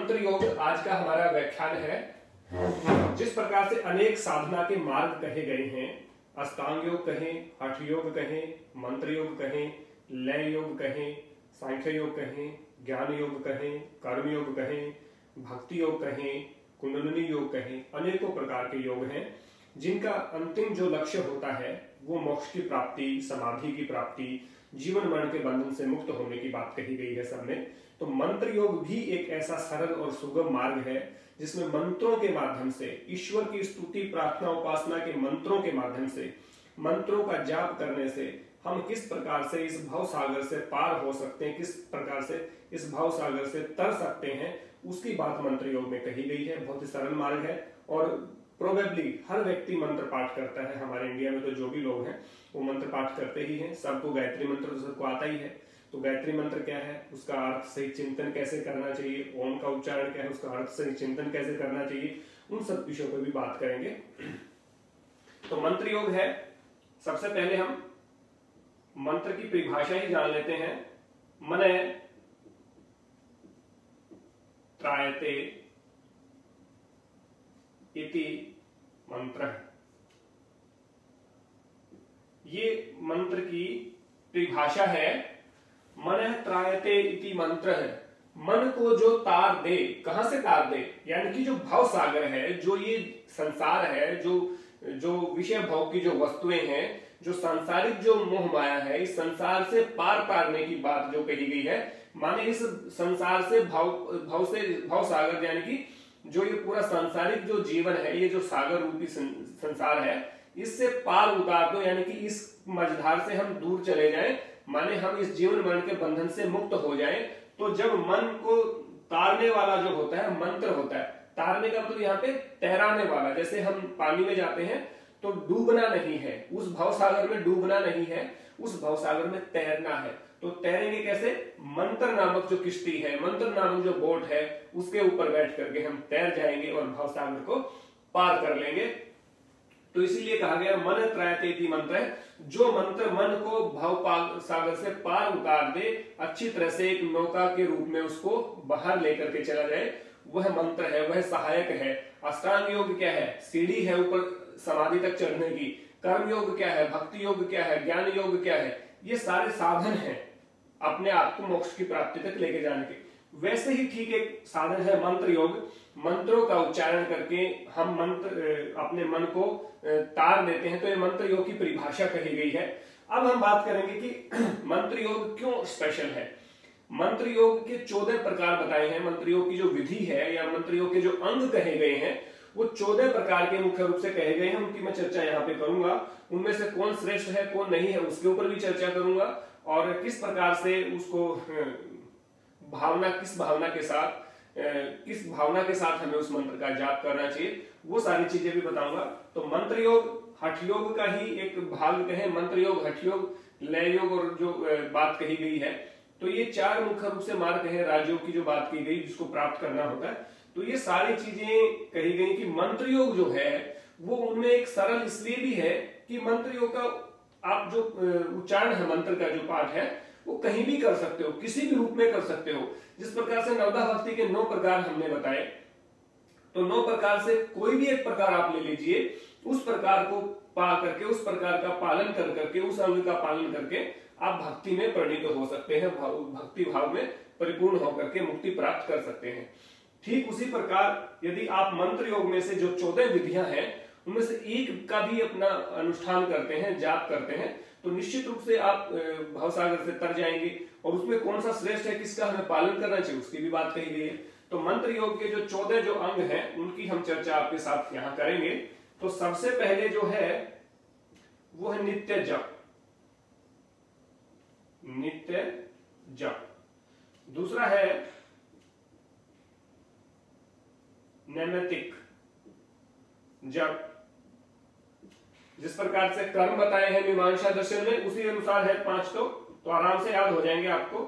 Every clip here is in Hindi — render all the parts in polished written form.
मंत्र योग आज का हमारा व्याख्यान है। जिस प्रकार से अनेक साधना के मार्ग कहे गए हैं, अष्टांग योग कहें, हठ योग कहें, मंत्र योग कहें, लय योग कहें, सांख्य योग कहें, ज्ञान योग कहें, कर्म योग कहें, भक्ति योग कहें, कुंडलिनी योग कहें, अनेकों प्रकार के योग हैं जिनका अंतिम जो लक्ष्य होता है वो मोक्ष की प्राप्ति, समाधि की प्राप्ति, जीवन मरण के बंधन से मुक्त होने की बात कही गई है सबने। तो मंत्र योग भी एक ऐसा सरल और सुगम मार्ग है जिसमें मंत्रों के माध्यम से, ईश्वर की स्तुति, प्रार्थना, उपासना के मंत्रों के माध्यम से, मंत्रों का जाप करने से हम किस प्रकार से इस भव सागर से पार हो सकते हैं, किस प्रकार से इस भव सागर से तर सकते हैं, उसकी बात मंत्र योग में कही गई है। बहुत ही सरल मार्ग है और प्रोबेबली हर व्यक्ति मंत्र पाठ करता है। हमारे इंडिया में तो जो भी लोग हैं वो मंत्र पाठ करते ही हैं। सबको गायत्री मंत्र तो सबको आता ही है। तो गायत्री मंत्र क्या है, उसका अर्थ सही चिंतन कैसे करना चाहिए, ओम का उच्चारण क्या है, उसका अर्थ सही चिंतन कैसे करना चाहिए, उन सब विषयों पर भी बात करेंगे। तो मंत्र योग है, सबसे पहले हम मंत्र की परिभाषा ही जान लेते हैं। मने त्रायते इति मंत्र, ये मंत्र की परिभाषा है। मन त्रायते इति मंत्र है, मन को जो तार दे, कहां से तार दे, यानी कि जो भव सागर है, जो ये संसार है, जो विषय भव की जो वस्तुएं हैं, जो सांसारिक जो मोह माया है, इस संसार से पार पारने की बात जो कही गई है। माने इस संसार से भव सागर, यानी कि जो ये पूरा सांसारिक जो जीवन है, ये जो सागर रूपी संसार है, इससे पार उतार दो, यानी कि इस मझधार से हम दूर चले जाएं, माने हम इस जीवन मरण के बंधन से मुक्त हो जाएं। तो जब मन को तारने वाला जो होता है मंत्र होता है, तारने का मतलब यहाँ पे तैराने वाला, जैसे हम पानी में जाते हैं तो डूबना नहीं है, उस भवसागर में डूबना नहीं है, उस भवसागर में तैरना है। तो तैरेंगे कैसे, मंत्र नामक जो किश्ती है, मंत्र नामक जो बोट है, उसके ऊपर बैठ करके हम तैर जाएंगे और भवसागर को पार कर लेंगे। तो इसीलिए कहा गया मन त्रायते इति मंत्र है। जो मंत्र मन को भव सागर से पार उतार दे, अच्छी तरह से एक नौका के रूप में उसको बाहर लेकर के चला जाए, वह मंत्र है, वह सहायक है। अष्टांग योग क्या है, सीढ़ी है ऊपर समाधि तक चढ़ने की। कर्म योग क्या है, भक्ति योग क्या है, ज्ञान योग क्या है, ये सारे साधन हैं अपने आप को मोक्ष की प्राप्ति तक लेके जाने के। वैसे ही ठीक एक साधन है मंत्र योग। मंत्रों का उच्चारण करके हम मंत्र अपने मन को तार देते हैं, तो ये मंत्र योग की परिभाषा कही गई है। अब हम बात करेंगे कि मंत्र योग क्यों स्पेशल है। मंत्र योग के 14 प्रकार बताए हैं। मंत्र योग की जो विधि है या मंत्र योग के जो अंग कहे गए हैं वो 14 प्रकार के मुख्य रूप से कहे गए हैं। उनकी मैं चर्चा यहाँ पे करूंगा। उनमें से कौन श्रेष्ठ है कौन नहीं है उसके ऊपर भी चर्चा करूंगा, और किस प्रकार से उसको किस भावना के साथ हमें उस मंत्र का जाप करना चाहिए, वो सारी चीजें भी बताऊंगा। तो मंत्र योग हठ योग का ही एक भाग कहें, मंत्र योग, हठ योग, लय योग और जो बात कही गई है, तो ये 4 मुख्य रूप से मार्ग हैं राजयोग की जो बात की गई जिसको प्राप्त करना होता है। तो ये सारी चीजें कही गई कि मंत्र योग जो है वो उनमें एक सरल इसलिए भी है कि मंत्र योग का आप जो उच्चारण है, मंत्र का जो पाठ है वो कहीं भी कर सकते हो, किसी भी रूप में कर सकते हो। जिस प्रकार से नवदा भक्ति के 9 प्रकार हमने बताए, तो 9 प्रकार से कोई भी एक प्रकार आप ले लीजिए, उस प्रकार को पा करके, उस प्रकार का पालन कर करके, उस अंग का पालन करके आप भक्ति में परिणित हो सकते हैं, भक्ति भाव में परिपूर्ण होकर के मुक्ति प्राप्त कर सकते हैं। ठीक उसी प्रकार यदि आप मंत्र योग में से जो 14 विधियां हैं उनमें से एक का भी अपना अनुष्ठान करते हैं, जाप करते हैं, तो निश्चित रूप से आप भवसागर से तर जाएंगे। और उसमें कौन सा श्रेष्ठ है, किसका हमें पालन करना चाहिए, उसकी भी बात कही गई है। तो मंत्र योग के जो 14 जो अंग हैं उनकी हम चर्चा आपके साथ यहाँ करेंगे। तो सबसे पहले जो है वो है नित्य जप, नित्य जप। दूसरा है नैमित्तिक जप। जिस प्रकार से कर्म बताए हैं मीमांसा दर्शन में, उसी अनुसार है 5 तो आराम से याद हो जाएंगे आपको।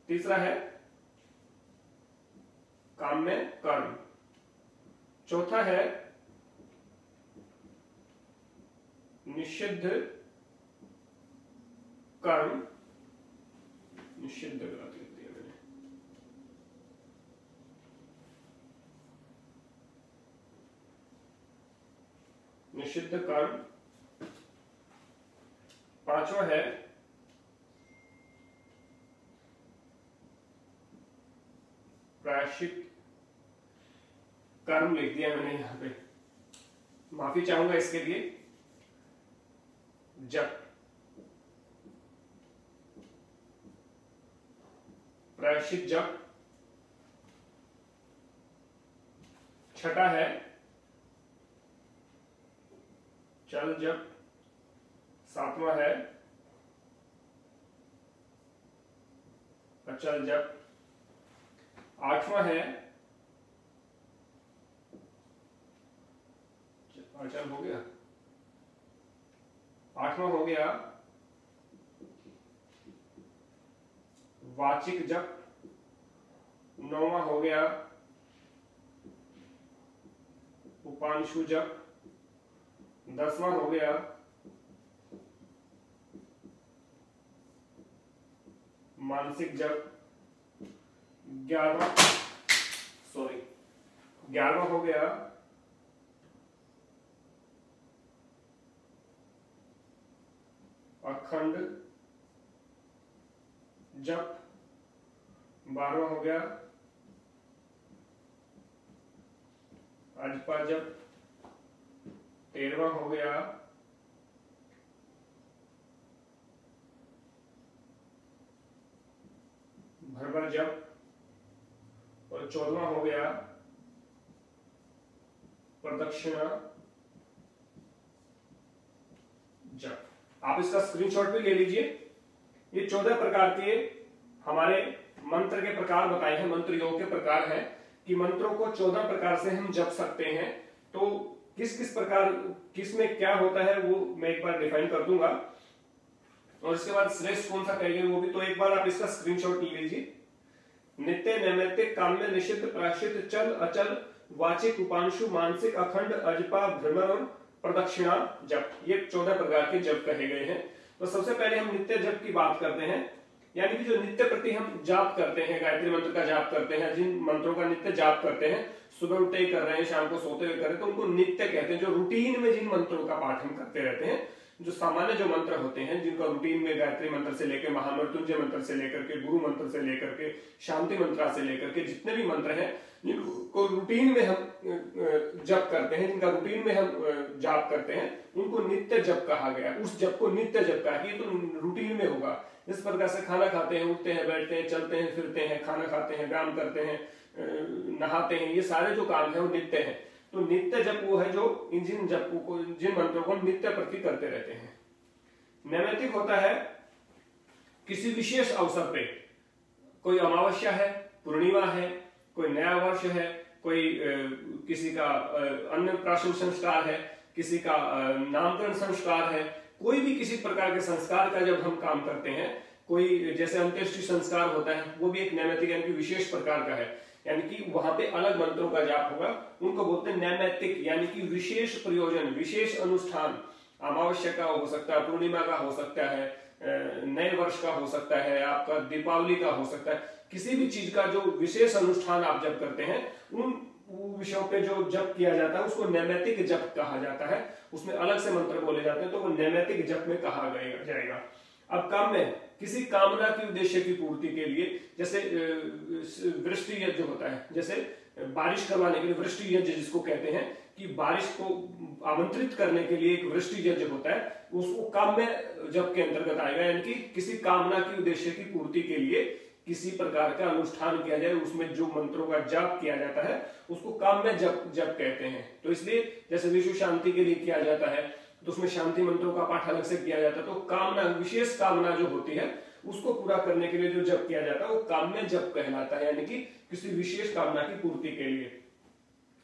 तीसरा है काम्य कर्म। चौथा है निषिद्ध कर्म, निषिद्ध गलत लिख दिया मैंने। निषिद्ध कर्म। पांचवा है प्रायश्चित कर्म, लिख दिया मैंने यहां पे, माफी चाहूंगा इसके लिए। जप, प्रायश्चित जप। छठा है चल जप। सातवां है अचल जप। आठवां है अचल, हो गया। आठवां हो गया वाचिक जप। नौवां हो गया उपांशु जप। 10वां हो गया मानसिक जप। 11वां हो गया अखंड जप। 12वां हो गया अजपा जप। 13वां हो गया भरभर जप। और 14वां हो गया प्रदक्षिणा जप। आप इसका स्क्रीनशॉट भी ले लीजिए। ये 14 प्रकार के हमारे मंत्र के प्रकार बताए हैं, मंत्र योग के प्रकार हैं कि मंत्रों को 14 प्रकार से हम जप सकते हैं। तो किस किस प्रकार, किस में क्या होता है वो मैं एक बार डिफाइन कर दूंगा, और इसके बाद श्रेष्ठ कौन सा कहेंगे वो भी। तो एक बार आप इसका स्क्रीनशॉट ले लीजिए। नित्य, नैमित्तिक, काम्य, निषिद्ध, प्रायश्चित, चल, अचल, वाचिक, उपांशु, मानसिक, अखंड, अजपा, भ्रमर और प्रदक्षिणा जप, ये 14 प्रकार के जप कहे गए हैं। तो सबसे पहले हम नित्य जप की बात करते हैं, यानी कि जो नित्य प्रति हम जाप करते हैं, गायत्री मंत्र का जाप करते हैं, जिन मंत्रों का नित्य जाप करते हैं, सुबह उठते ही कर रहे हैं, शाम को सोते हुए कर रहे हैं, तो उनको नित्य कहते हैं। जो रूटीन में जिन मंत्रों का पाठ हम करते रहते हैं, जो सामान्य जो मंत्र होते हैं, जिनका रूटीन में गायत्री मंत्र से लेकर महामृत्युंजय मंत्र से लेकर के गुरु मंत्र से लेकर के शांति मंत्रा से लेकर के जितने भी मंत्र हैं, जिनको रूटीन में हम जप करते हैं, जिनका रूटीन में हम जाप करते हैं, उनको नित्य जप कहा गया। उस जप को नित्य जप कहा कि ये तो रूटीन में होगा। इस प्रकार से खाना खाते हैं, उठते हैं, बैठते हैं, चलते हैं, फिरते हैं, खाना खाते हैं, व्यायाम करते हैं, नहाते हैं, ये सारे जो काम है वो नित्य है। तो नित्य जप वो है जो जिन जपों को, जिन मंत्रों को नित्य प्रति करते रहते हैं। नैमित्तिक होता है किसी विशेष अवसर पे, कोई अमावस्या है, पूर्णिमा है, कोई नया वर्ष है, कोई किसी का अन्नप्राशन संस्कार है, किसी का नामकरण संस्कार है, कोई भी किसी प्रकार के संस्कार का जब हम काम करते हैं, कोई जैसे अंत्येष्टि संस्कार होता है, वो भी एक नैमित्तिक यानी कि विशेष प्रकार का है, यानी कि वहां पे अलग मंत्रों का जाप होगा, उनको बोलते हैं नैमित्तिक, यानी कि विशेष प्रयोजन, विशेष अनुष्ठान। अमावस्या का हो सकता है, पूर्णिमा का हो सकता है, नए वर्ष का हो सकता है, आपका दीपावली का हो सकता है, किसी भी चीज का जो विशेष अनुष्ठान आप जब करते हैं, उन विषयों पे जो जप किया जाता है उसको नैमित्तिक जप कहा जाता है। उसमें अलग से मंत्र बोले जाते हैं, तो वो नैमित्तिक जप में कहा जाएगा। अब काम में किसी कामना की उद्देश्य की पूर्ति के लिए, जैसे वृष्टि यज्ञ होता है, जैसे बारिश करवाने के लिए वृष्टि यज्ञ जिसको कहते हैं, कि बारिश को आमंत्रित करने के लिए एक वृष्टि यज्ञ होता है, उसको काम्य जप के अंतर्गत आएगा। यानी कि किसी कामना की उद्देश्य की पूर्ति के लिए किसी प्रकार का अनुष्ठान किया जाए, उसमें जो मंत्रों का जाप किया जाता है उसको काम्य जप कहते हैं। तो इसलिए जैसे विश्व शांति के लिए किया जाता है तो उसमें शांति मंत्रों का पाठ अलग से किया जाता है। तो कामना, विशेष कामना जो होती है उसको पूरा करने के लिए जो जप किया जाता है वो काम्य जप कहलाता है, यानी कि किसी विशेष कामना की पूर्ति के लिए।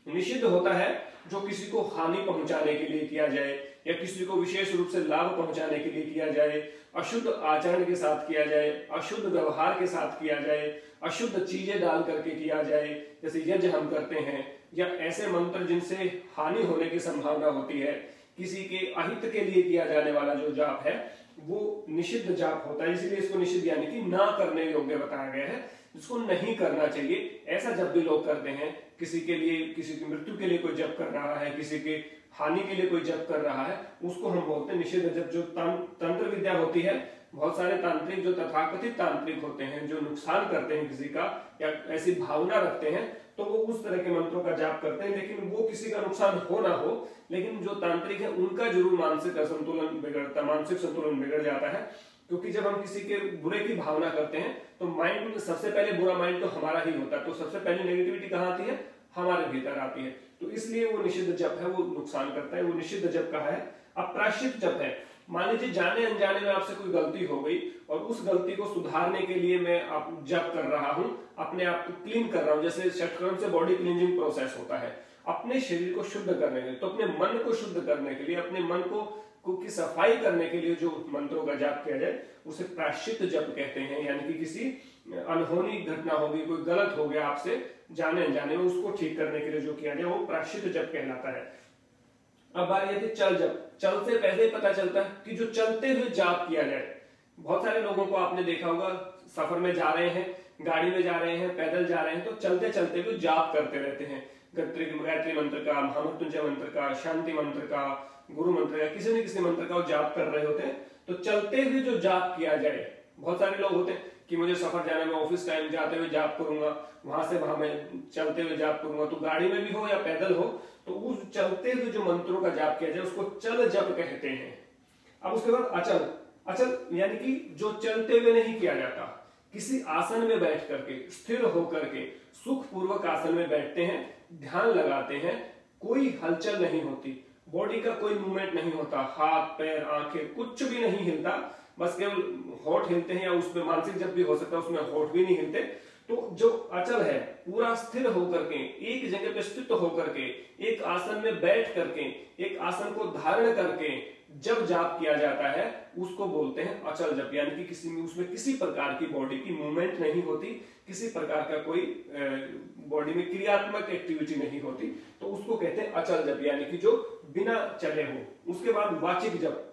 निषिद्ध होता है जो किसी को हानि पहुंचाने के लिए किया जाए या किसी को विशेष रूप से लाभ पहुंचाने के लिए किया जाए, अशुद्ध आचरण के साथ किया जाए, अशुद्ध व्यवहार के साथ किया जाए, अशुद्ध चीजें डाल करके किया जाए, जैसे यज्ञ हम करते हैं, या ऐसे मंत्र जिनसे हानि होने की संभावना होती है, किसी के अहित के लिए किया जाने वाला जो जाप है वो निषिद्ध जाप होता है। इसलिए इसको निषिद्ध यानी कि ना करने योग्य बताया गया है, इसको नहीं करना चाहिए। ऐसा जब भी लोग करते हैं, किसी के लिए, किसी की मृत्यु के लिए कोई जप कर रहा है, किसी के हानि के लिए कोई जप कर रहा है, उसको हम बोलते हैं निषिद्ध जप। जो तंत्र विद्या होती है, बहुत सारे तांत्रिक जो तथाकथित तांत्रिक होते हैं, जो नुकसान करते हैं किसी का या ऐसी भावना रखते हैं, तो वो उस तरह के मंत्रों का जाप करते हैं, लेकिन वो किसी का नुकसान हो ना हो, लेकिन जो तांत्रिक है उनका जरूर मानसिक असंतुलन बिगड़ता, मानसिक संतुलन बिगड़ जाता है। क्योंकि जब हम किसी के बुरे की भावना करते हैं तो माइंड में सबसे पहले बुरा माइंड तो हमारा ही होता है, तो सबसे पहले नेगेटिविटी कहाँ आती है? हमारे भीतर आती है। तो इसलिए वो निषिद्ध जप है, वो नुकसान करता है, वो निषिद्ध जप कहा है। अब प्रायश्चित जप है, मान लीजिए जाने अनजाने में आपसे कोई गलती हो गई और उस गलती को सुधारने के लिए मैं जप कर रहा हूं, अपने आप को क्लीन कर रहा हूं, जैसे षटकर्म से बॉडी क्लींजिंग प्रोसेस होता है, अपने शरीर को शुद्ध करने के लिए, तो अपने मन को शुद्ध करने के लिए, अपने मन को की सफाई करने के लिए जो मंत्रों का जाप किया जाए उसे प्रायश्चित जप कहते हैं। यानी कि किसी अनहोनी घटना हो गई, कोई गलत हो गया आपसे जाने अनजाने में, उसको ठीक करने के लिए जो किया जाए वो प्रायश्चित जप कहलाता है। अब बात ये चल जप। चल से पहले ही पता चलता है कि जो चलते हुए जाप किया जाए। बहुत सारे लोगों को आपने देखा होगा, सफर में जा रहे हैं, गाड़ी में जा रहे हैं, पैदल जा रहे हैं, तो चलते चलते हुए जाप करते रहते हैं, गायत्री मंत्र का, महामृत्युंजय मंत्र का, शांति मंत्र का, गुरु मंत्र का, किसी न किसी मंत्र का वो जाप कर रहे होते हैं। तो चलते हुए जो जाप किया जाए, बहुत सारे लोग होते हैं कि मुझे सफर जाना, मैं ऑफिस टाइम जाते हुए जाप करूंगा, वहां से वहां मैं चलते हुए जाप करूंगा, तो गाड़ी में भी हो या पैदल हो, तो उस चलते हुए जो मंत्रों का जाप किया जाए उसको चल जप कहते हैं। अब उसके बाद अचल। अचल यानी कि जो चलते हुए नहीं किया जाता, किसी आसन में बैठ करके, स्थिर होकर के सुख पूर्वक आसन में बैठते हैं, ध्यान लगाते हैं, कोई हलचल नहीं होती, बॉडी का कोई मूवमेंट नहीं होता, हाथ पैर आंखें कुछ भी नहीं हिलता, बस केवल होठ हिलते हैं, या उसमें मानसिक जप भी हो सकता है, उसमें होठ भी नहीं हिलते। तो जो अचल है, पूरा स्थिर होकर के, एक जगह पे स्थित होकर के, एक आसन में बैठ करके, एक आसन को धारण करके जब जाप किया जाता है उसको बोलते हैं अचल जप। यानी कि उसमें किसी प्रकार की बॉडी की मूवमेंट नहीं होती, किसी प्रकार का कोई बॉडी में क्रियात्मक एक्टिविटी नहीं होती, तो उसको कहते हैं अचल जप, यानी कि जो बिना चले हो। उसके बाद वाचिक जप,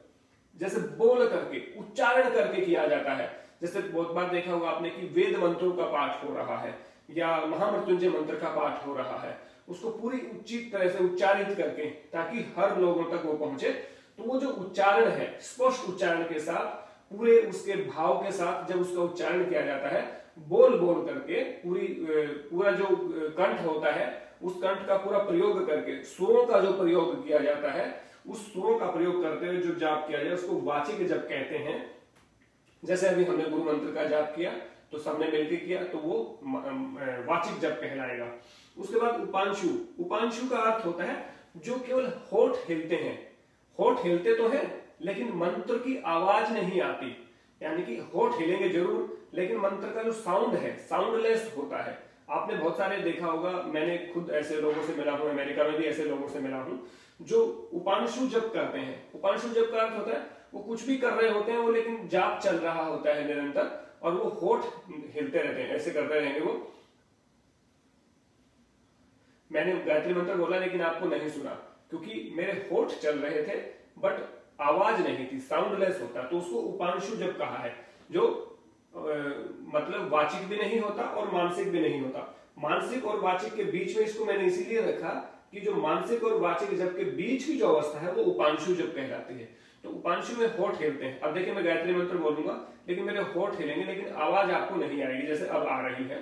जैसे बोल करके, उच्चारण करके किया जाता है। जैसे बहुत बार देखा होगा आपने कि वेद मंत्रों का पाठ हो रहा है या महामृत्युंजय मंत्र का पाठ हो रहा है, उसको पूरी उचित तरह से उच्चारित करके, ताकि हर लोगों तक वो पहुंचे। तो वो जो उच्चारण है, स्पष्ट उच्चारण के साथ, पूरे उसके भाव के साथ जब उसका उच्चारण किया जाता है, बोल बोल करके, पूरा जो कंठ होता है उस कंठ का पूरा प्रयोग करके, सुरों का जो प्रयोग किया जाता है, उस सुरों का प्रयोग करते हुए जो जाप किया जाए उसको वाचिक जप कहते हैं। जैसे अभी हमने गुरु मंत्र का जाप किया तो सबने मिलकर किया, तो वो वाचिक जप कहलाएगा। उसके बाद उपांशु। उपांशु का अर्थ होता है जो केवल होठ हिलते हैं, होठ हिलते तो हैं लेकिन मंत्र की आवाज नहीं आती, यानी कि होठ हिलेंगे जरूर लेकिन मंत्र का जो साउंड है साउंडलेस होता है। आपने बहुत सारे देखा होगा, मैंने खुद ऐसे लोगों से मिला हूं, अमेरिका में भी ऐसे लोगों से मिला हूं जो उपांशु जप करते हैं। उपांशु जप का अर्थ होता है वो कुछ भी कर रहे होते हैं वो, लेकिन जाप चल रहा होता है निरंतर, और वो होठ हिलते रहते हैं, ऐसे करते रहेंगे वो। मैंने गायत्री मंत्र बोला लेकिन आपको नहीं सुना क्योंकि मेरे होठ चल रहे थे बट आवाज नहीं थी, साउंडलेस होता, तो उसको उपांशु जप कहा है। जो मतलब वाचिक भी नहीं होता और मानसिक भी नहीं होता। मानसिक और वाचिक के बीच में इसको मैंने इसीलिए रखा कि जो मानसिक और वाचिक जप के बीच की जो अवस्था है वो उपांशु जप कहलाती है। तो उपांशु में होठ हिलते हैं। अब देखिए मैं गायत्री मंत्र बोलूंगा लेकिन मेरे होठ हिलेंगे, लेकिन आवाज आपको नहीं आएगी, जैसे अब आ रही है।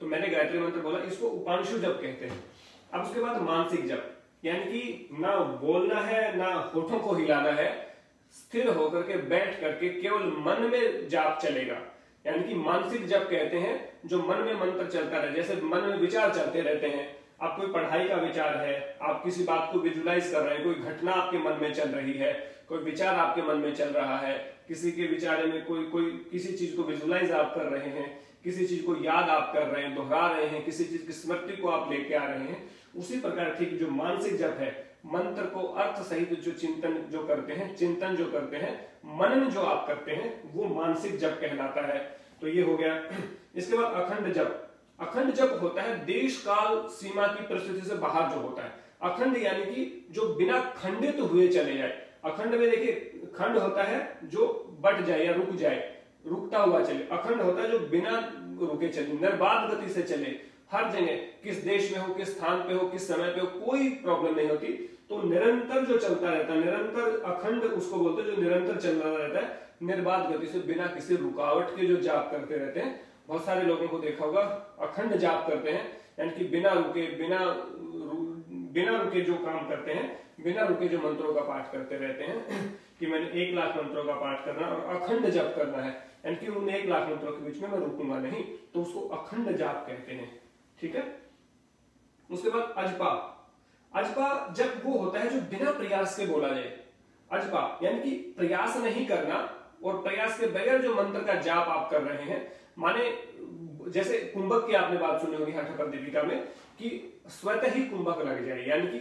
तो मैंने गायत्री मंत्र बोला, इसको उपांशु जप कहते हैं। अब उसके बाद मानसिक जप, यानी कि ना बोलना है ना होठों को हिलाना है, स्थिर होकर के बैठ करके केवल मन में जाप चलेगा, यानी कि मानसिक जप कहते हैं। जो मन में मंत्र चलता रहे, जैसे मन में विचार चलते रहते हैं, आप कोई पढ़ाई का विचार है, आप किसी बात को विजुलाइज कर रहे हैं, कोई घटना आपके मन में चल रही है, कोई विचार आपके मन में चल रहा है, किसी के विचार में कोई किसी चीज को विजुलाइज आप कर रहे हैं, किसी चीज को याद आप कर रहे हैं, दोहरा रहे हैं, किसी चीज की स्मृति को आप लेके आ रहे हैं, उसी प्रकार ठीक जो मानसिक जप है, मंत्र को अर्थ सहित जो चिंतन जो करते हैं, चिंतन जो करते हैं, मनन जो आप करते हैं, वो मानसिक जप कहलाता है। तो ये हो गया। इसके बाद अखंड जप। अखंड जप होता है देश काल सीमा की परिस्थिति से बाहर जो होता है। अखंड यानी कि जो बिना खंडित हुए चले जाए। अखंड में देखिए खंड होता है जो बट जाए या रुक जाए, रुकता हुआ चले। अखंड होता है जो बिना रुके चले, निर्बाध गति से चले, हर जगह, किस देश में हो, किस स्थान पे हो, किस समय पे हो, कोई प्रॉब्लम नहीं होती। तो निरंतर जो चलता रहता है, निरंतर अखंड उसको बोलते हैं, जो निरंतर चल रहा रहता है निर्बाध गति से, बिना किसी रुकावट के जो जाप करते रहते हैं। बहुत सारे लोगों को देखा होगा अखंड जाप करते हैं, यानी कि बिना रुके बिना रुके जो काम करते हैं, बिना रुके जो मंत्रों का पाठ करते रहते हैं कि मैंने 1 लाख मंत्रों का पाठ करना और अखंड जप करना है, यानी कि उन 1 लाख मंत्रों के बीच में मैं रुकूंगा नहीं, तो उसको अखंड जाप कहते हैं। ठीक है। उसके बाद अजपा। अजपा जब वो होता है जो बिना प्रयास के बोला जाए। अजपा यानी कि प्रयास नहीं करना, और प्रयास के बगैर जो मंत्र का जाप आप कर रहे हैं, माने जैसे कुंभक की आपने बात सुनी होगी हठपर दीपिका में, कि स्वतः ही कुंभक लग जाए, यानी कि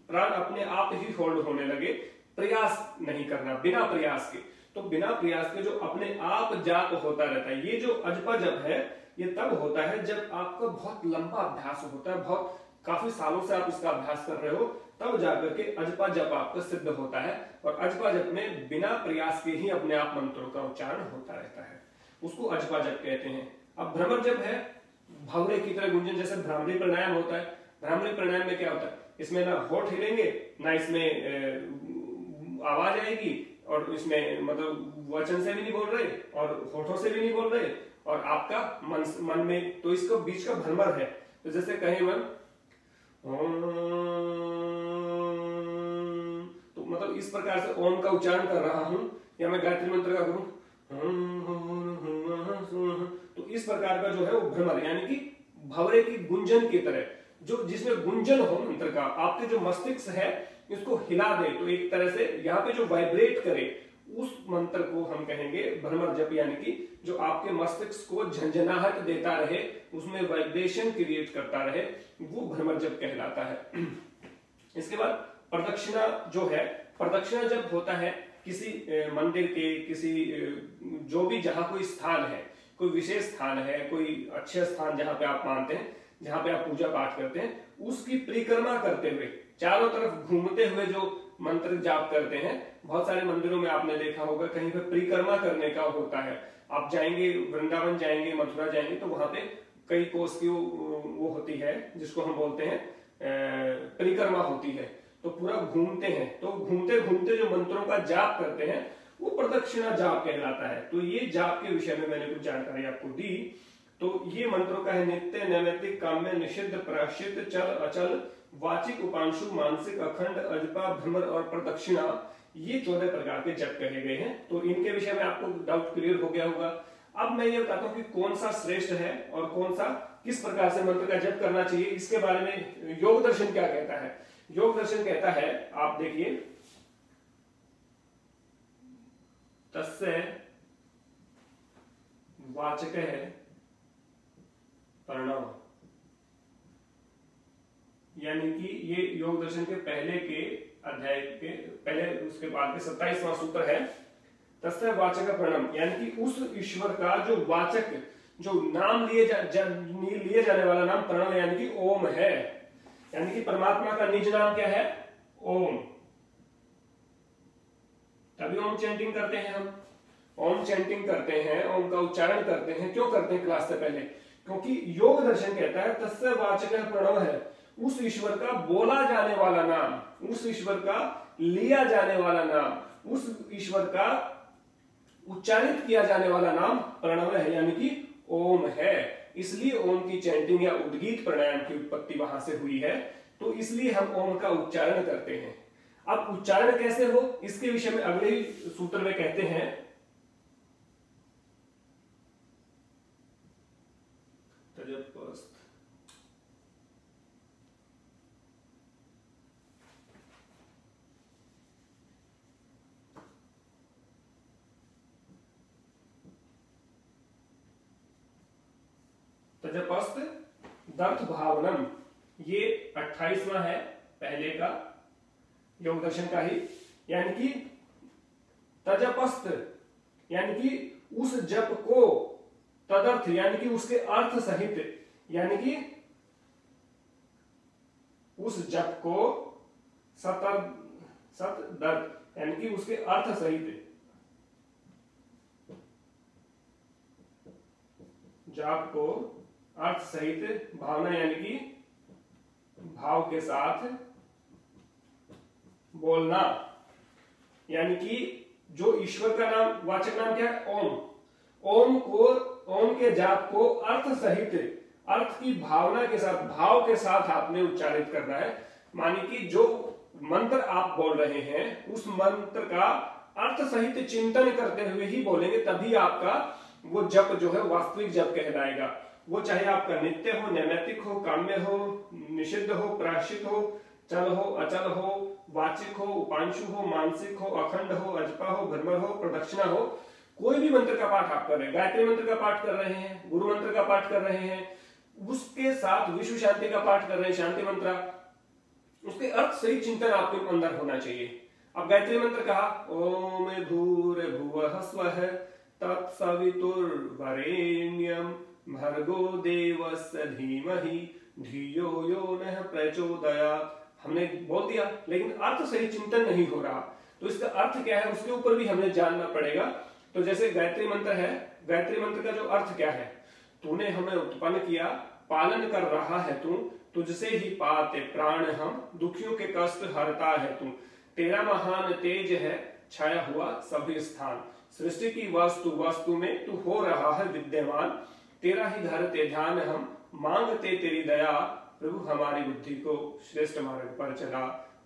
प्राण अपने आप ही होल्ड होने लगे, प्रयास नहीं करना, बिना प्रयास के। तो बिना प्रयास के जो अपने आप जाप होता रहता है, ये जो अजपा जप है, ये तब होता है जब आपका बहुत लंबा अभ्यास होता है, बहुत काफी सालों से आप इसका अभ्यास कर रहे हो, तब जाकर के अजपा जप आपका सिद्ध होता है। और अजपा जप में बिना प्रयास के ही अपने आप मंत्रों का उच्चारण होता रहता है, उसको अजपा जप कहते हैं। अब भ्रमर जप है भंवरे की तरह गुंजन, जैसे भ्रामरी प्राणायाम होता है। भ्रामरी प्राणायाम में क्या होता है, इसमें ना होठ हिलेंगे, ना इसमें आवाज आएगी, और इसमें मतलब वचन से भी नहीं बोल रहे और होठों से भी नहीं बोल रहे, और आपका मन में, तो इसको बीच का भ्रमर है। तो जैसे कहे मन तो मतलब इस प्रकार से ओम का उच्चारण कर रहा हूं, या मैं गायत्री मंत्र का करूं तो इस प्रकार का जो है वो भ्रमर, यानी कि भंवरे की गुंजन की तरह, जो जिसमें गुंजन हो मंत्र का, आपके जो मस्तिष्क है इसको हिला दे, तो एक तरह से यहाँ पे जो वाइब्रेट करे, उस मंत्र को हम कहेंगे भ्रमर जप, यानी कि जो आपके मस्तिष्क को झंझनाहट देता रहे, उसमें वाइब्रेशन क्रिएट करता रहे, वो भ्रमर जप कहलाता है। इसके बाद प्रदक्षिणा जो है, प्रदक्षिणा जब होता है किसी मंदिर के, किसी जो भी जहां कोई स्थान है, कोई विशेष स्थान है, कोई अच्छे स्थान जहां पे आप मानते हैं, जहां पे आप पूजा पाठ करते हैं, उसकी परिक्रमा करते हुए, चारों तरफ घूमते हुए जो मंत्र जाप करते हैं। बहुत सारे मंदिरों में आपने देखा होगा कहीं पे परिक्रमा करने का होता है। आप जाएंगे, वृंदावन जाएंगे, मथुरा जाएंगे, तो वहां पे कई कोस की वो होती है, जिसको हम बोलते हैं परिक्रमा होती है, तो पूरा घूमते हैं। तो घूमते घूमते जो मंत्रों का जाप करते हैं वो प्रदक्षिणा जाप कहलाता है। तो ये जाप के विषय में मैंने कुछ जानकारी आपको दी। तो ये मंत्रों का है नित्य, नैमित्तिक, काम्य, निषिद्ध, प्रायश्चित, चल, अचल, वाचिक, उपांशु, मानसिक, अखंड, अजपा, भ्रमर और प्रदक्षिणा, ये 14 प्रकार के जप कहे गए हैं। तो इनके विषय में आपको डाउट क्लियर हो गया होगा। अब मैं ये बताता हूँ कि कौन सा श्रेष्ठ है और कौन सा, किस प्रकार से मंत्र का जप करना चाहिए। इसके बारे में योग दर्शन क्या कहता है। योग दर्शन कहता है, आप देखिए, तस्य वाचक है प्रणव, यानी कि ये योग दर्शन के पहले के अध्याय के पहले, उसके बाद के 27वां सूत्र है, तस्य वाचक प्रणव, यानी कि उस ईश्वर का जो वाचक, जो नाम लिए जाने वाला नाम प्रणव यानी कि ओम है। यानी कि परमात्मा का निज नाम क्या है, ओम। तभी ओम चैंटिंग करते हैं हम, ओम चैंटिंग करते हैं, ओम का उच्चारण करते हैं। क्यों करते हैं क्लास से पहले, क्योंकि योग दर्शन कहता है तस्य वाचक प्रणव है, उस ईश्वर का बोला जाने वाला नाम, उस ईश्वर का लिया जाने वाला नाम, उस ईश्वर का उच्चारित किया जाने वाला नाम प्रणव है, यानी कि ओम है। इसलिए ओम की चैंटिंग या उद्गीत प्राणायाम की उत्पत्ति वहां से हुई है। तो इसलिए हम ओम का उच्चारण करते हैं। अब उच्चारण कैसे हो, इसके विषय में अगले सूत्र में कहते हैं, तजपस्त दर्थ भावनम, ये 28वां है पहले का योग दर्शन का ही। यानी कि तजपस्त यानी कि उस जप को, तदर्थ यानी कि उसके अर्थ सहित, यानी कि उस जप को सतदर्थ यानी कि उसके अर्थ सहित जाप को अर्थ सहित भावना यानी कि भाव के साथ बोलना। यानी कि जो ईश्वर का नाम वाचक नाम क्या है? ओम। ओम के जाप को अर्थ सहित, अर्थ की भावना के साथ, भाव के साथ आपने उच्चारित करना है। मानी कि जो मंत्र आप बोल रहे हैं उस मंत्र का अर्थ सहित चिंतन करते हुए ही बोलेंगे, तभी आपका वो जप जो है वास्तविक जप कहलाएगा। वो चाहे आपका नित्य हो, नैमित्तिक हो, काम्य हो, निषिद्ध हो, प्रायश्चित हो, चल हो, अचल हो, वाचिक हो, उपांशु हो, मानसिक हो, अखंड हो, अजपा हो, भ्रमर हो, प्रदक्षिणा हो, कोई भी मंत्र का पाठ आप कर रहे हैं, गायत्री मंत्र का पाठ कर रहे हैं, गुरु मंत्र का पाठ कर रहे हैं, उसके साथ विश्व शांति का पाठ कर रहे हैं, शांति मंत्र, उसके अर्थ सही चिंतन आपके अंदर होना चाहिए। अब गायत्री मंत्र कहा, ओम भूर्भुवः स्वः तत्सवितुर्वरेण्यम भर्गो देवस्य धीमहि धियो यो नः प्रचोदयात्। हमने बोल दिया, लेकिन अर्थ सही चिंतन नहीं हो रहा, तो इसका अर्थ क्या है उसके ऊपर भी हमें जानना पड़ेगा। तो जैसे गायत्री मंत्र है, गायत्री मंत्र का जो अर्थ क्या है? तूने हमें उत्पन्न किया, पालन कर रहा है तू, तुझसे ही पाते प्राण हम, दुखियों के कष्ट हरता है तू, तेरा महान तेज है छाया हुआ सभी स्थान, सृष्टि की वस्तु में तू हो रहा है विद्यमान, तेरा ही धरते ध्यान हम, मांगते तेरी दया, प्रभु हमारी बुद्धि को श्रेष्ठ मार्ग पर चला,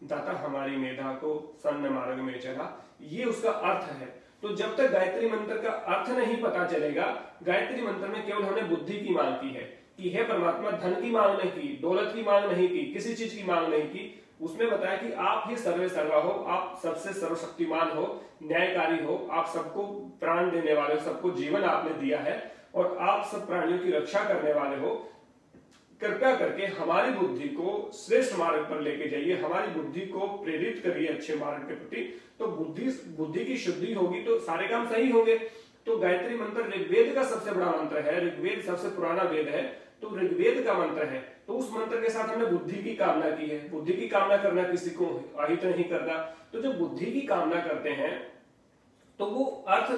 दाता हमारी मेधा को सन्न मार्ग में चला। ये उसका अर्थ है। तो जब तक गायत्री मंत्र का अर्थ नहीं पता चलेगा, गायत्री मंत्र में केवल हमने बुद्धि की मांग की है कि हे परमात्मा, धन की मांग नहीं की, दौलत की मांग नहीं की, किसी चीज की मांग नहीं की। उसमें बताया कि आप ही सर्वे सर्वा हो, आप सबसे सर्वशक्तिमान हो, न्यायकारी हो, आप सबको प्राण देने वाले हो, सबको जीवन आपने दिया है और आप सब प्राणियों की रक्षा करने वाले हो। कृपया करके हमारी बुद्धि को श्रेष्ठ मार्ग पर लेके जाइए, हमारी बुद्धि को प्रेरित करिए अच्छे मार्ग के प्रति। तो बुद्धि की शुद्धि होगी तो सारे काम सही होंगे। तो गायत्री मंत्र ऋग्वेद का सबसे बड़ा मंत्र है, ऋग्वेद सबसे पुराना वेद है, तो ऋग्वेद का मंत्र है। तो उस मंत्र के साथ हमने बुद्धि की कामना की है। बुद्धि की कामना करना किसी को अहित नहीं करता। तो जब बुद्धि की कामना करते हैं तो वो अर्थ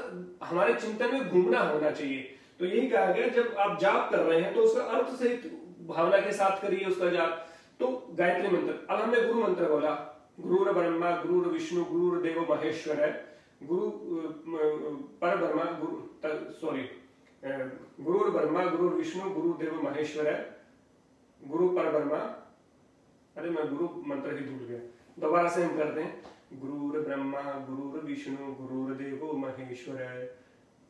हमारे चिंतन में घूमना होना चाहिए। तो यही कहा गया, जब आप जाप कर रहे हैं तो उसका अर्थ सहित भावना के साथ करिए उसका जाप। तो गायत्री मंत्र। अब हमने गुरु मंत्र बोला, गुरुर ब्रह्मा गुरुर विष्णु गुरुर देवो महेश्वर है, गुरु पर ब्रह्मा गुरुर ब्रह्मा गुरुर विष्णु गुरु देव महेश्वर है, गुरु पर ब्रह्मा, अरे मैं गुरु मंत्र ही भूल गया, दोबारा से हम करते हैं। गुरुर ब्रह्मा गुरुर विष्णु गुरुर देवो महेश्वर है,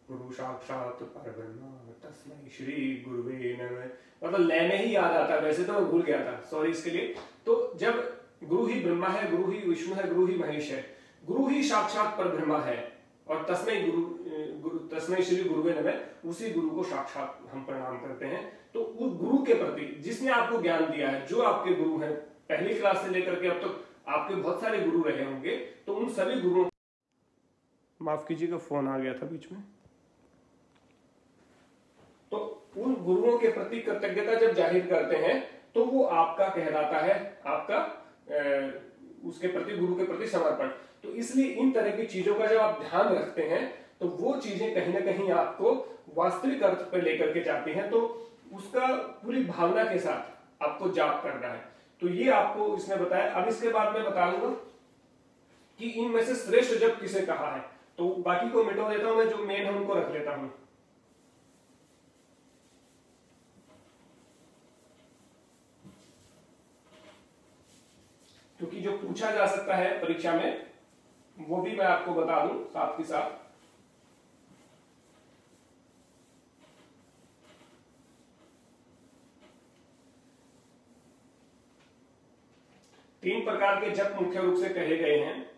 गुरु साक्षात परब्रह्म तस्मै श्री गुरुवे नमः। मतलब लय में ही याद आता है, वैसे तो मैं भूल गया था, सॉरी इसके लिए। तो जब गुरु ही ब्रह्मा है, गुरु ही विष्णु है, गुरु ही महेश है, गुरु ही साक्षात परब्रह्म है और तस्मै श्री गुरुवे नमः, उसी गुरु को साक्षात हम प्रणाम करते हैं। तो उस गुरु के प्रति जिसने आपको ज्ञान दिया है, जो आपके गुरु हैं, पहली क्लास से लेकर के अब तक आपके बहुत सारे गुरु रहे होंगे, तो उन सभी गुरुओं, माफ कीजिएगा फोन आ गया था बीच में, तो उन गुरुओं के प्रति कृतज्ञता जब जाहिर करते हैं तो वो आपका कहलाता है, आपका उसके प्रति, गुरु के प्रति समर्पण। तो इसलिए इन तरह की चीजों का जब आप ध्यान रखते हैं तो वो चीजें कहीं ना कहीं आपको वास्तविक अर्थ पर लेकर के जाती हैं। तो उसका पूरी भावना के साथ आपको जाप करना है। तो ये आपको इसमें बताया। अब इसके बाद मैं बता दूंगा कि इनमें से श्रेष्ठ जप किसे कहा है। तो बाकी को मिटा देता हूं मैं, जो मेन है उनको रख लेता हूं। क्योंकि जो पूछा जा सकता है परीक्षा में वो भी मैं आपको बता दूं साथ ही साथ। तीन प्रकार के जप मुख्य रूप से कहे गए हैं।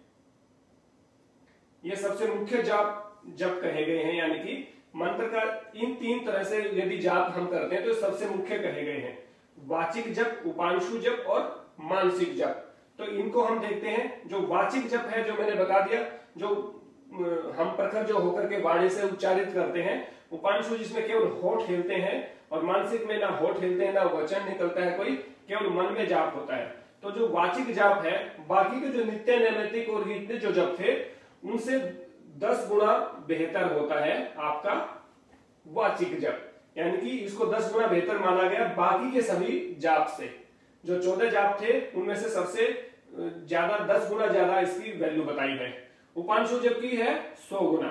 ये सबसे मुख्य जप कहे गए हैं, यानी कि मंत्र का इन तीन तरह से यदि जाप हम करते हैं तो सबसे मुख्य कहे गए हैं। वाचिक जप, उपांशु जप और मानसिक जप। तो इनको हम देखते हैं। जो वाचिक जप है, जो मैंने बता दिया, जो हम प्रखर जो होकर के वाणी से उच्चारित करते हैं। उपांशु जिसमें केवल होठ हिलते हैं, और मानसिक में ना होठ हिलते हैं ना वचन निकलता है कोई, केवल मन में जाप होता है। तो जो वाचिक जाप है, बाकी के जो नित्य नैमित्तिक और इतने जो जप थे उनसे 10 गुना बेहतर होता है आपका वाचिक जप। यानी कि इसको 10 गुना बेहतर माना गया बाकी के सभी जाप से। जो 14 जाप थे उनमें से सबसे ज्यादा 10 गुना ज्यादा इसकी वैल्यू बताई है। उपांशु जप की है 100 गुना,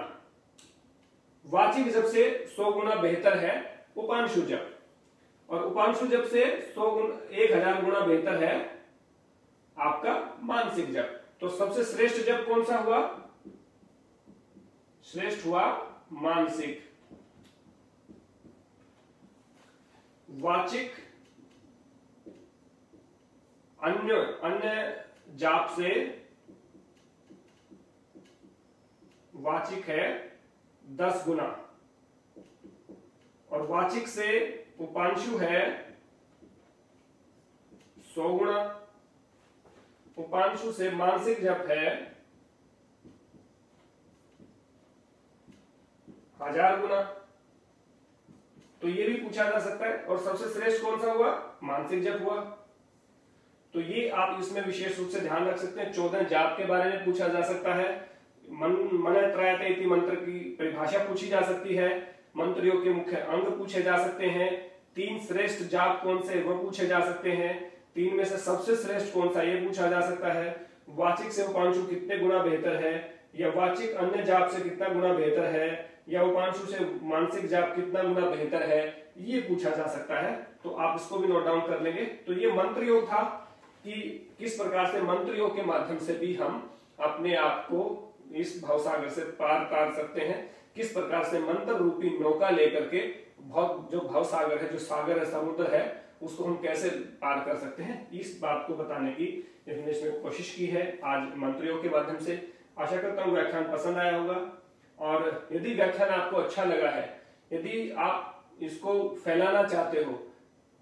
वाचिक जप से 100 गुना बेहतर है उपांशु जप, और उपांशु जप से 1000 गुना बेहतर है आपका मानसिक जप। तो सबसे श्रेष्ठ जप कौन सा हुआ? श्रेष्ठ हुआ मानसिक। वाचिक अन्य जाप से वाचिक है 10 गुना, और वाचिक से उपांशु है 100 गुना, उपांशु से मानसिक जप है 1000 गुना। तो ये भी पूछा जा सकता है। और सबसे श्रेष्ठ कौन सा हुआ? मानसिक जप हुआ। तो ये आप इसमें विशेष रूप से ध्यान रख सकते हैं। 14 जाप के बारे में पूछा जा सकता है। मनः त्रायते इति मंत्र की परिभाषा पूछी जा सकती है। मंत्र योग के मुख्य अंग पूछे जा सकते हैं। 3 श्रेष्ठ जाप कौन से वो पूछे जा सकते हैं। 3 में से सबसे श्रेष्ठ कौन सा ये पूछा जा सकता है। वाचिक से उपांशु कितने गुना बेहतर है, या वाचिक अन्य जाप से कितना गुना बेहतर है, या उपांशु से मानसिक जाप कितना गुना बेहतर है, ये पूछा जा सकता है। तो आप इसको भी नोट डाउन कर लेंगे। तो ये मंत्र योग था कि किस प्रकार से मंत्र योग के माध्यम से भी हम अपने आप को इस भवसागर से पार कर सकते हैं। किस प्रकार से मंत्र रूपी नौका लेकर के जो भवसागर है, जो सागर है, समुद्र है, उसको हम कैसे पार कर सकते हैं, इस बात को बताने की हमने इसमें कोशिश की है आज मंत्र योग के माध्यम से। आशा करता हूँ व्याख्यान पसंद आया होगा, और यदि व्याख्यान आपको अच्छा लगा है, यदि आप इसको फैलाना चाहते हो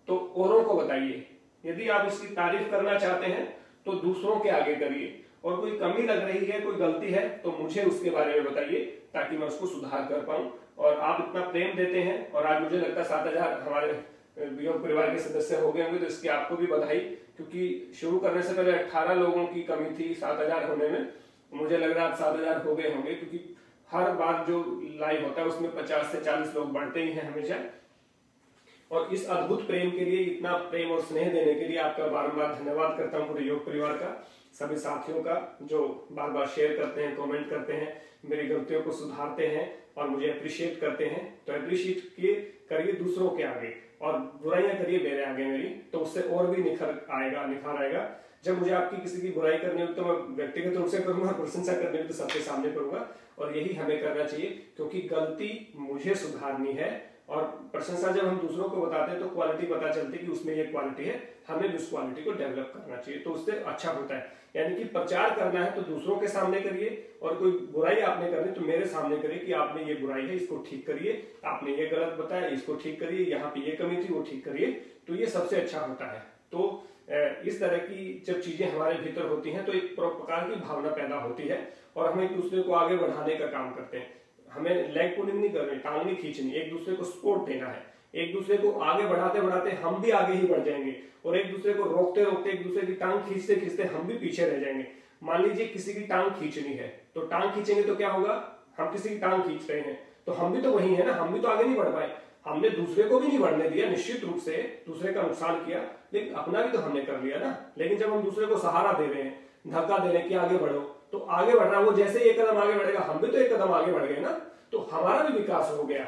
तो औरों को बताइए। यदि आप इसकी तारीफ करना चाहते हैं तो दूसरों के आगे करिए, और कोई कमी लग रही है, कोई गलती है, तो मुझे उसके बारे में बताइए ताकि मैं उसको सुधार कर पाऊं। और आप इतना प्रेम देते हैं, और आज मुझे लगता है 7000 हमारे योग परिवार के सदस्य हो गए होंगे, तो इसकी आपको भी बधाई। क्योंकि शुरू करने से पहले 18 लोगों की कमी थी 7000 होने में। मुझे लग रहा है 7000 हो गए होंगे, क्योंकि हर बार जो लाइव होता है उसमें 50 से 40 लोग बढ़ते ही हैं हमेशा। और इस अद्भुत प्रेम के लिए, इतना प्रेम और स्नेह देने के लिए आपका बारंबार धन्यवाद करता हूं पूरे योग परिवार का, सभी साथियों का जो बार बार शेयर करते हैं, कमेंट करते हैं, मेरी गलतियों को सुधारते हैं और मुझे अप्रिशिएट करते हैं। तो अप्रिशिएट करिए दूसरों के आगे, और बुराइयां करिए मेरे आगे मेरी, तो उससे और भी निखार आएगा। जब मुझे आपकी किसी की बुराई करनी होगी तो मैं व्यक्तिगत रूप से करूंगा, प्रशंसा करनी होगी तो सबके सामने करूंगा, और यही हमें करना चाहिए। क्योंकि गलती मुझे सुधारनी है, और प्रशंसा जब हम दूसरों को बताते हैं तो क्वालिटी पता चलती है कि उसमें ये क्वालिटी है, हमें भी उस क्वालिटी को डेवलप करना चाहिए, तो उससे अच्छा होता है। यानी कि प्रचार करना है तो दूसरों के सामने करिए, और कोई बुराई आपने करनी तो मेरे सामने करिए कि आपने ये बुराई है, इसको ठीक करिए, आपने ये गलत बताया, इसको ठीक करिए, यहाँ पे ये कमी थी, वो ठीक करिए, तो ये सबसे अच्छा होता है। तो इस तरह की जब चीजें हमारे भीतर होती हैं तो एक प्रकार की भावना पैदा होती है, और हम एक दूसरे को आगे बढ़ाने का काम करते हैं। हमें लेग पुलिंग नहीं करनी, टांग नहीं खींचनी, एक दूसरे को सपोर्ट देना है। एक दूसरे को आगे बढ़ाते बढ़ाते हम भी आगे ही बढ़ जाएंगे, और एक दूसरे को रोकते रोकते, एक दूसरे की टांग खींचते खींचते हम भी पीछे रह जाएंगे। मान लीजिए किसी की टांग खींचनी है, तो टांग खींचेंगे तो क्या होगा, हम किसी की टांग खींच रहे हैं तो हम भी तो वही है ना, हम भी तो आगे नहीं बढ़ पाए, हमने दूसरे को भी नहीं बढ़ने दिया, निश्चित रूप से दूसरे का नुकसान किया, लेकिन अपना भी तो हमने कर लिया ना। लेकिन जब हम दूसरे को सहारा दे रहे हैं, धक्का दे रहे हैं कि आगे बढ़ो, तो आगे बढ़ रहा है वो, जैसे एक कदम आगे बढ़ेगा हम भी तो एक कदम आगे बढ़ गए ना, तो हमारा भी विकास हो गया।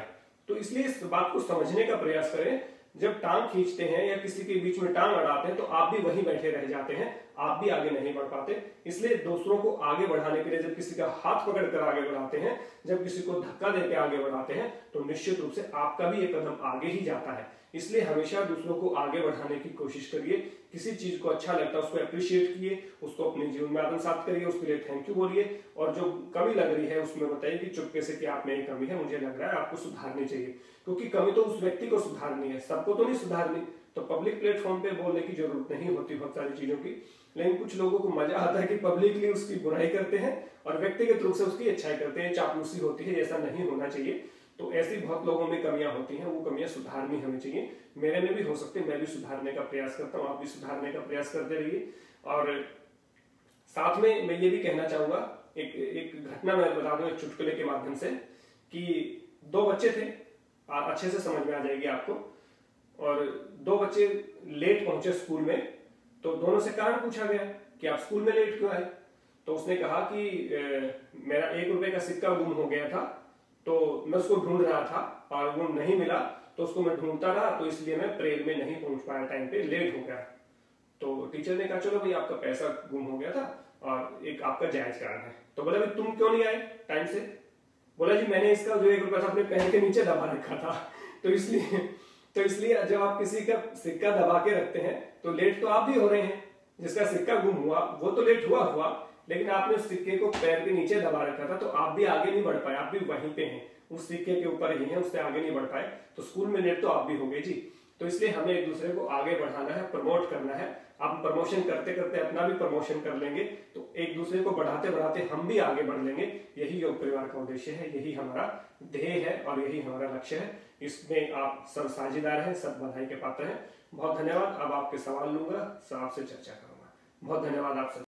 तो इसलिए इस बात को समझने का प्रयास करें। जब टांग खींचते हैं या किसी के बीच में टांग अड़ाते हैं तो आप भी वहीं बैठे रह जाते हैं, आप भी आगे नहीं बढ़ पाते। इसलिए दूसरों को आगे बढ़ाने के लिए जब किसी का हाथ पकड़कर आगे बढ़ाते हैं, जब किसी को धक्का देकर आगे बढ़ाते हैं, तो निश्चित रूप से आपका भी एक कदम आगे ही जाता है। इसलिए हमेशा दूसरों को आगे बढ़ाने की कोशिश करिए। किसी चीज को अच्छा लगता है उसको अप्रिशिएट कीजिए, उसको अपने जीवन में आत्मसात करिए, उसके लिए थैंक यू बोलिए, और जो कमी लग रही है उसमें बताइए कि चुपके से कि आप में ये कमी है, मुझे लग रहा है आपको सुधारनी चाहिए। क्योंकि कमी तो उस व्यक्ति को सुधारनी है, सबको तो नहीं सुधारनी। तो पब्लिक प्लेटफॉर्म पे बोलने की जरूरत नहीं होती बहुत सारी चीजों की, लेकिन कुछ लोगों को मजा आता है कि पब्लिकली उसकी बुराई करते हैं और व्यक्तिगत रूप से उसकी अच्छाई करते हैं, चापलूसी होती है। ऐसा नहीं होना चाहिए। तो ऐसी बहुत लोगों में कमियां होती हैं, वो कमियां सुधारनी हमें चाहिए। मेरे में भी हो सकते हैं, मैं भी सुधारने का प्रयास करता हूँ, आप भी सुधारने का प्रयास करते रहिए। और साथ में मैं ये भी कहना चाहूंगा, एक घटना मैं बता दूं एक चुटकुले के माध्यम से, कि 2 बच्चे थे, अच्छे से समझ में आ जाएगी आपको। और दो बच्चे लेट पहुंचे स्कूल में, तो दोनों से कारण पूछा गया कि आप स्कूल में लेट क्यों आए। तो उसने कहा कि मेरा 1 रुपए का सिक्का गुम हो गया था, तो मैं उसको ढूंढ रहा था और वो नहीं मिला, तो उसको मैं ढूंढता रहा, तो इसलिए मैं प्रेयर में नहीं पहुंच पाया, टाइम पे लेट हो गया। तो टीचर ने कहा चलो भाई आपका पैसा गुम हो गया था और एक आपका जायज कारण है। तो बोला भाई तुम क्यों नहीं आए टाइम से। बोला जी मैंने इसका जो 1 रुपया था अपने पैर के नीचे दबा रखा था। तो इसलिए जब आप किसी का सिक्का दबा के रखते हैं तो लेट तो आप भी हो रहे हैं। जिसका सिक्का गुम हुआ वो तो लेट हुआ, लेकिन आपने उस सिक्के को पैर के नीचे दबा रखा था, तो आप भी आगे नहीं बढ़ पाए, आप भी वहीं पे हैं, उस सिक्के के ऊपर ही हैं, उससे आगे नहीं बढ़ पाए। तो स्कूल में लेट तो आप भी हो गए जी। तो इसलिए हमें एक दूसरे को आगे बढ़ाना है, प्रमोट करना है। आप प्रमोशन करते करते अपना भी प्रमोशन कर लेंगे, तो एक दूसरे को बढ़ाते बढ़ाते हम भी आगे बढ़ लेंगे। यही योग परिवार का उद्देश्य है, यही हमारा ध्येय है और यही हमारा लक्ष्य है। इसमें आप सब साझेदार हैं, सब बधाई के पात्र हैं। बहुत धन्यवाद। अब आपके सवाल लूंगा, आपसे चर्चा करूंगा। बहुत धन्यवाद आप सब।